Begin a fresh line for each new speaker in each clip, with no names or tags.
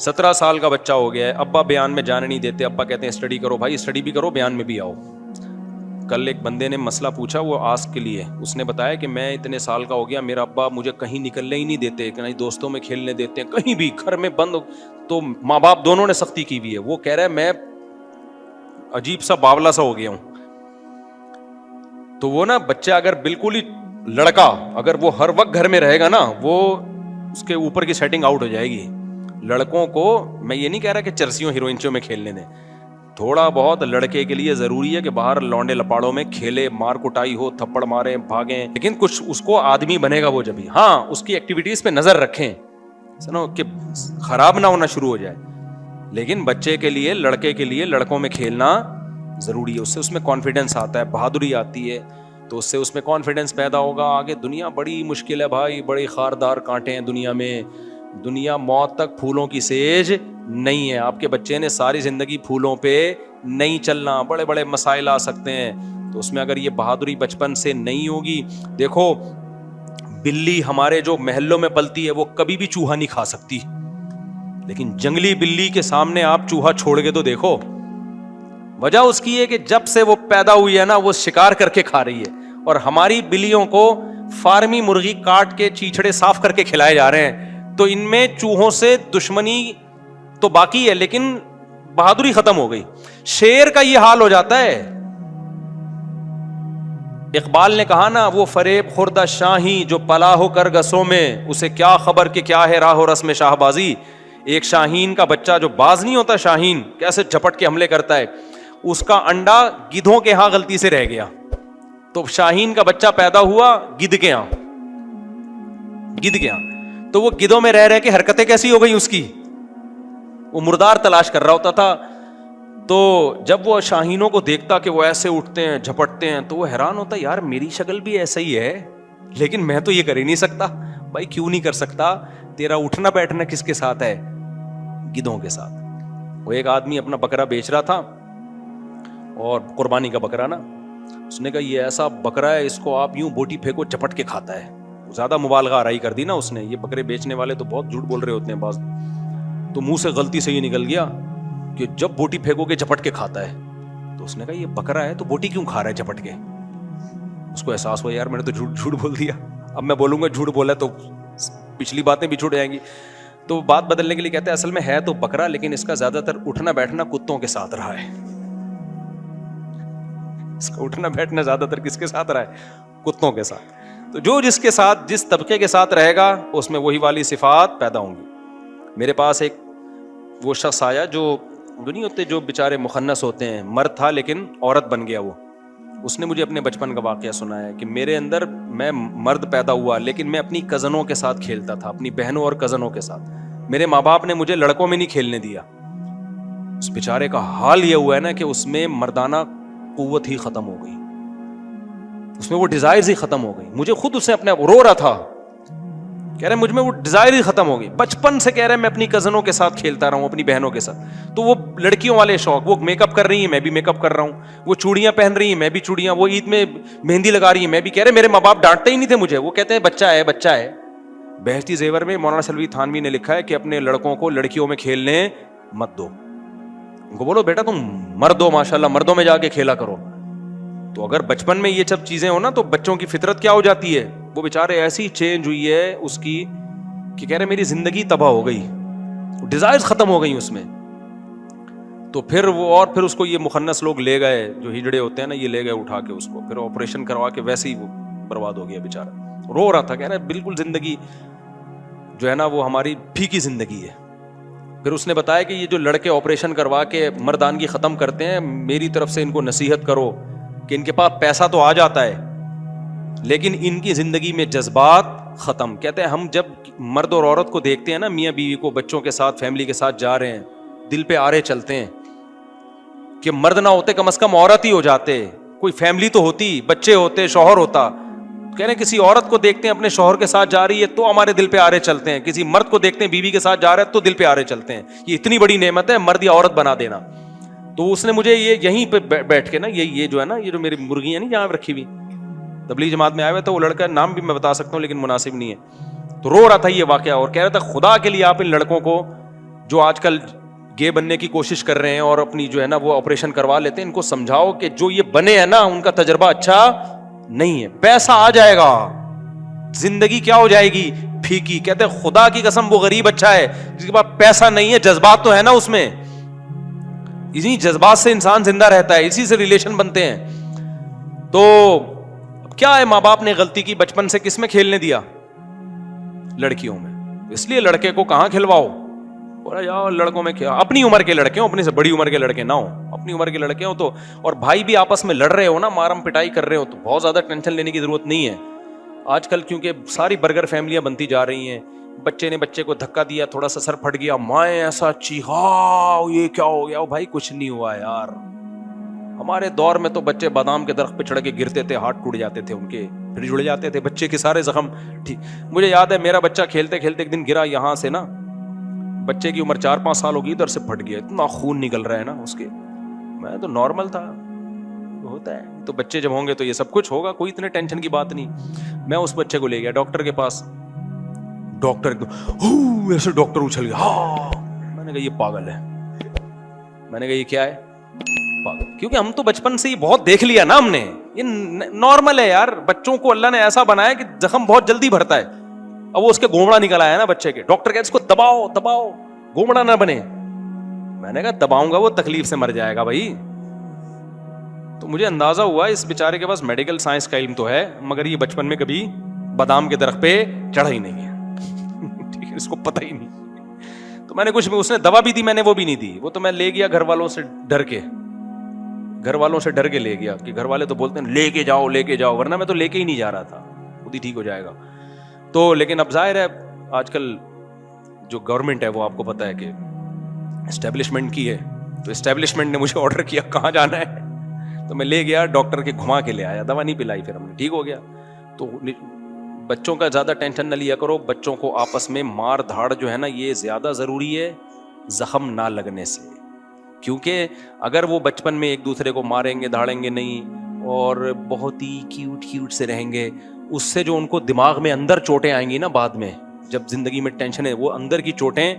17 سال کا بچہ ہو گیا ہے, ابا بیان میں جانے نہیں دیتے, ابا کہتے ہیں اسٹڈی کرو, بھائی اسٹڈی بھی کرو بیان میں بھی آؤ. کل ایک بندے نے مسئلہ پوچھا, وہ آسک کے لیے, اس نے بتایا کہ میں اتنے سال کا ہو گیا, میرا ابا مجھے کہیں نکلنے ہی نہیں دیتے, کہیں دوستوں میں کھیلنے دیتے ہیں, کہیں بھی گھر میں بند. تو ماں باپ دونوں نے سختی کی ہوئی ہے. وہ کہہ رہا ہے میں عجیب سا باولا سا ہو گیا ہوں. تو وہ نا بچہ اگر بالکل ہی لڑکا اگر وہ ہر وقت گھر میں رہے گا نا, وہ اس کے اوپر کی سیٹنگ آؤٹ ہو جائے گی. لڑکوں کو میں یہ نہیں کہہ رہا کہ چرسیوں ہیروئنچوں میں کھیلنے دیں, تھوڑا بہت لڑکے کے لیے ضروری ہے کہ باہر لونڈے لپاڑوں میں کھیلے, مار کٹائی ہو, تھپڑ مارے, بھاگیں, لیکن کچھ اس کو آدمی بنے گا وہ جبھی. ہاں اس کی ایکٹیویٹیز پہ نظر رکھیں سنو کہ خراب نہ ہونا شروع ہو جائے, لیکن بچے کے لیے, لڑکے کے لیے لڑکوں میں کھیلنا ضروری ہے. اس میں کانفیڈنس آتا ہے, بہادری آتی ہے, تو اس میں کانفیڈنس پیدا ہوگا. آگے دنیا بڑی مشکل ہے بھائی, بڑے خاردار کانٹے ہیں دنیا میں, دنیا موت تک پھولوں کی سیج نہیں ہے. آپ کے بچے نے ساری زندگی پھولوں پہ نہیں چلنا, بڑے بڑے مسائل آ سکتے ہیں. تو اس میں اگر یہ بہادری بچپن سے نہیں ہوگی, دیکھو بلی ہمارے جو محلوں میں پلتی ہے وہ کبھی بھی چوہا نہیں کھا سکتی, لیکن جنگلی بلی کے سامنے آپ چوہا چھوڑ کے تو دیکھو. وجہ اس کی ہے کہ جب سے وہ پیدا ہوئی ہے نا وہ شکار کر کے کھا رہی ہے, اور ہماری بلیوں کو فارمی مرغی کاٹ کے چیچڑے صاف کر کے کھلائے جا رہے ہیں. تو ان میں چوہوں سے دشمنی تو باقی ہے لیکن بہادری ختم ہو گئی. شیر کا یہ حال ہو جاتا ہے. اقبال نے کہا نا, وہ فریب خوردہ شاہی جو پلا ہو کر گسوں میں, اسے کیا خبر کہ کیا ہے راہ و رسم شاہ بازی. ایک شاہین کا بچہ جو باز نہیں ہوتا, شاہین کیسے جھپٹ کے حملے کرتا ہے, اس کا انڈا گدھوں کے ہاں غلطی سے رہ گیا. تو شاہین کا بچہ پیدا ہوا گدھ کے ہاں, تو وہ گدھوں میں رہ کے حرکتیں کیسی ہو گئی اس کی, وہ مردار تلاش کر رہا ہوتا تھا. تو جب وہ شاہینوں کو دیکھتا کہ وہ ایسے اٹھتے ہیں جھپٹتے ہیں, تو وہ حیران ہوتا, یار میری شکل بھی ایسا ہی ہے لیکن میں تو یہ کر ہی نہیں سکتا. بھائی کیوں نہیں کر سکتا, تیرا اٹھنا بیٹھنا کس کے ساتھ ہے, گدھوں کے ساتھ. وہ ایک آدمی اپنا بکرا بیچ رہا تھا, اور قربانی کا بکرا نا, اس نے کہا یہ ایسا بکرا ہے اس کو آپ یوں بوٹی پھینکو چپٹ کے کھاتا ہے. زیادہ مبالغہ آرائی کر دی نا اس نے, یہ بکرے بیچنے والے تو بہت جھوٹ بول رہے ہوتے ہیں بعض, تو منہ سے غلطی سے یہ نکل گیا کہ جب بوٹی پھینکو گے چپٹ کے کھاتا ہے. تو اس نے کہا یہ بکرا ہے تو بوٹی کیوں کھا رہا ہے چپٹ کے. اس کو احساس ہوا یار میں نے تو جھوٹ بول دیا, اب میں بولوں گا جھوٹ بولا تو پچھلی باتیں بھی چھوٹ جائیں گی. تو بات بدلنے کے لیے کہتے ہیں اصل میں ہے تو بکرا, لیکن اس کا زیادہ تر اٹھنا بیٹھنا کتوں کے ساتھ رہا ہے. اس کا اٹھنا بیٹھنا زیادہ تر کس کے ساتھ رہا ہے, کتوں کے ساتھ. تو جو جس کے ساتھ جس طبقے کے ساتھ رہے گا اس میں وہی والی صفات پیدا ہوں گی. میرے پاس ایک وہ شخص آیا جو نہیں ہوتے, جو بیچارے مخنث ہوتے ہیں, مرد تھا لیکن عورت بن گیا وہ. اس نے مجھے اپنے بچپن کا واقعہ سنایا کہ میرے اندر, میں مرد پیدا ہوا لیکن میں اپنی کزنوں کے ساتھ کھیلتا تھا, اپنی بہنوں اور کزنوں کے ساتھ. میرے ماں باپ نے مجھے لڑکوں میں نہیں کھیلنے دیا. اس بیچارے کا حال یہ ہوا ہے نا کہ اس میں مردانہ قوت ہی ختم ہو گئی, اس میں وہ ڈیزائرز ہی ختم ہو گئی. مجھے خود اس سے اپنے رو رہا تھا, کہہ رہے مجھ میں وہ ڈیزائر ہی ختم ہو گئی. بچپن سے کہہ رہے میں اپنی کزنوں کے ساتھ کھیلتا رہا ہوں, اپنی بہنوں کے ساتھ. تو وہ لڑکیوں والے شوق, وہ میک اپ کر رہی ہیں میں بھی میک اپ کر رہا ہوں, وہ چوڑیاں پہن رہی ہیں میں بھی چوڑیاں, وہ عید میں مہندی لگا رہی ہیں میں بھی. کہہ رہے میرے ماں باپ ڈانٹتے ہی نہیں تھے مجھے, وہ کہتے ہیں بچہ ہے بچہ ہے. بہشتی زیور میں مولانا سلوی تھانوی نے لکھا ہے کہ اپنے لڑکوں کو لڑکیوں میں کھیلنے مت دو, ان کو بولو بیٹا تم مرد ہو, ماشاءاللہ مردوں میں جا کے کھیلا کرو. تو اگر بچپن میں یہ سب چیزیں ہو نا تو بچوں کی فطرت کیا ہو جاتی ہے, وہ بیچارے ایسی چینج ہوئی ہے اس کی کہ کہہ رہے میری زندگی تباہ ہو گئی, ڈیزائرز ختم ہو گئی اس میں. تو پھر وہ, اور پھر اس کو یہ مخنث لوگ لے گئے, جو ہجڑے ہوتے ہیں نا, یہ لے گئے اٹھا کے اس کو, پھر آپریشن کروا کے ویسے ہی وہ برباد ہو گیا بیچارہ. رو رہا تھا, کہہ رہا ہے بالکل زندگی جو ہے نا وہ ہماری پھیکی زندگی ہے. پھر اس نے بتایا کہ یہ جو لڑکے آپریشن کروا کے مردانگی ختم کرتے ہیں, میری طرف سے ان کو نصیحت کرو کہ ان کے پاس پیسہ تو آ جاتا ہے لیکن ان کی زندگی میں جذبات ختم. کہتے ہیں ہم جب مرد اور عورت کو دیکھتے ہیں نا, میاں بیوی کو بچوں کے ساتھ فیملی کے ساتھ جا رہے ہیں, دل پہ آرے چلتے ہیں کہ مرد نہ ہوتے کم از کم عورت ہی ہو جاتے, کوئی فیملی تو ہوتی, بچے ہوتے, شوہر ہوتا. کہہ رہے ہیں کسی عورت کو دیکھتے ہیں اپنے شوہر کے ساتھ جا رہی ہے تو ہمارے دل پہ آرے چلتے ہیں, کسی مرد کو دیکھتے ہیں بیوی کے ساتھ جا رہا ہے تو دل پہ آرے چلتے ہیں. یہ اتنی بڑی نعمت ہے مرد یا عورت بنا دینا. تو اس نے مجھے یہ یہیں پہ بیٹھ کے نا, یہ جو ہے نا, یہ جو میری مرغیاں نہیں جہاں رکھی ہوئی, تبلیغ جماعت میں آئے ہوئے تھے, وہ لڑکا نام بھی میں بتا سکتا ہوں لیکن مناسب نہیں ہے, تو رو رہا تھا یہ واقعہ, اور کہہ رہا تھا خدا کے لیے آپ ان لڑکوں کو جو آج کل گے بننے کی کوشش کر رہے ہیں اور اپنی جو ہے نا وہ آپریشن کروا لیتے ہیں, ان کو سمجھاؤ کہ جو یہ بنے ہیں نا ان کا تجربہ اچھا نہیں ہے. پیسہ آ جائے گا, زندگی کیا ہو جائے گی, پھیکی. کہتے ہیں خدا کی قسم وہ غریب اچھا ہے جس کے پاس پیسہ نہیں ہے, جذبات تو ہے نا اس میں. اسی جذبات سے انسان زندہ رہتا ہے, اسی سے ریلیشن بنتے ہیں. تو کیا ہے, ماں باپ نے غلطی کی, بچپن سے کس میں کھیلنے دیا, لڑکیوں میں. اس لیے لڑکے کو کہاں کھلواؤ, بولا جاؤ لڑکوں میں کیا, اپنی عمر کے لڑکے ہوں, اپنی سے بڑی عمر کے لڑکے نہ ہو, اپنی عمر کے لڑکے ہوں تو. اور بھائی بھی آپس میں لڑ رہے ہو نا, مارم پٹائی کر رہے ہو, تو بہت زیادہ ٹینشن لینے کی ضرورت نہیں ہے. آج کل کیونکہ ساری برگر فیملیاں بنتی جا رہی ہیں, بچے نے بچے کو دھکا دیا, تھوڑا سا سر پھٹ گیا, مائیں ایسا چیخا, یہ کیا ہو گیا بھائی, کچھ نہیں ہوا یار. ہمارے دور میں تو بچے بادام کے درخت پہ چڑھ کے گرتے تھے, ہاتھ ٹوٹ جاتے تھے ان کے, پھر جڑ جاتے تھے, بچے کے سارے زخم ٹھیک. مجھے یاد ہے میرا بچہ کھیلتے کھیلتے ایک دن گرا یہاں سے نا, بچے کی عمر 4-5 سال ہوگی, ادھر سے پھٹ گیا, اتنا خون نکل رہا ہے نا اس کے. میں تو نارمل تھا, ہوتا ہے, تو بچے جب ہوں گے تو یہ سب کچھ ہوگا, کوئی اتنے ٹینشن کی بات نہیں. میں اس بچے کو لے گیا ڈاکٹر کے پاس, ڈاکٹر ایسے ڈاکٹر اچھل گیا, ہاں. میں نے کہا یہ پاگل ہے, میں نے کہا یہ کیا ہے پاگل, کیونکہ ہم تو بچپن سے ہی بہت دیکھ لیا نا ہم نے, یہ نارمل ہے یار. بچوں کو اللہ نے ایسا بنایا کہ زخم بہت جلدی بھرتا ہے. اب وہ اس کے گھومڑا نکل آیا نا بچے کے, ڈاکٹر کہتے اس کو دباؤ دباؤ گھومڑا نہ بنے. میں نے کہا دباؤں گا وہ تکلیف سے مر جائے گا بھائی. تو مجھے اندازہ ہوا اس بیچارے کے پاس میڈیکل سائنس کا علم تو ہے, مگر یہ بچپن میں کبھی بادام کے درخت پہ چڑھا ہی نہیں ہے, ٹھیک ہے, اس کو پتہ ہی نہیں. تو میں نے کچھ, اس نے دوا بھی دی, میں نے وہ بھی نہیں دی. وہ تو میں لے گیا گھر والوں سے ڈر کے, گھر والوں سے ڈر کے لے گیا, کہ گھر والے تو بولتے ہیں لے کے جاؤ لے کے جاؤ, ورنہ میں تو لے کے ہی نہیں جا رہا تھا, خود ہی ٹھیک ہو جائے گا. تو لیکن اب ظاہر ہے آج کل جو گورنمنٹ ہے وہ آپ کو پتا ہے کہ اسٹیبلشمنٹ کی ہے, تو اسٹیبلشمنٹ نے مجھے آرڈر کیا کہاں جانا ہے, تو میں لے گیا ڈاکٹر کے, گھما کے لے آیا, دوا نہیں پلائی, پھر ہم نے ٹھیک ہو گیا. تو بچوں کا زیادہ ٹینشن نہ لیا کرو, بچوں کو آپس میں مار دھاڑ جو ہے نا یہ زیادہ ضروری ہے زخم نہ لگنے سے. کیونکہ اگر وہ بچپن میں ایک دوسرے کو ماریں گے دھاڑیں گے نہیں اور بہت ہی کیوٹ سے رہیں گے, اس سے جو ان کو دماغ میں اندر چوٹیں آئیں گی نا بعد میں, جب زندگی میں ٹینشن ہے, وہ اندر کی چوٹیں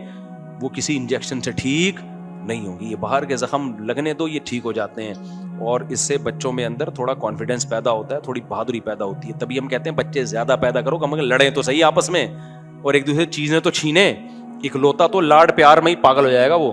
وہ کسی انجیکشن سے ٹھیک نہیں ہوگی. یہ باہر کے زخم لگنے دو, یہ ٹھیک ہو جاتے ہیں, اور اس سے بچوں میں اندر تھوڑا کانفیڈینس پیدا ہوتا ہے, تھوڑی بہادری پیدا ہوتی ہے. تبھی ہم کہتے ہیں بچے زیادہ پیدا کرو, کم اگر لڑیں تو صحیح آپس میں, اور ایک دوسرے چیزیں تو چھینیں. اکلوتا تو لاڈ پیار میں ہی پاگل ہو جائے گا وہ.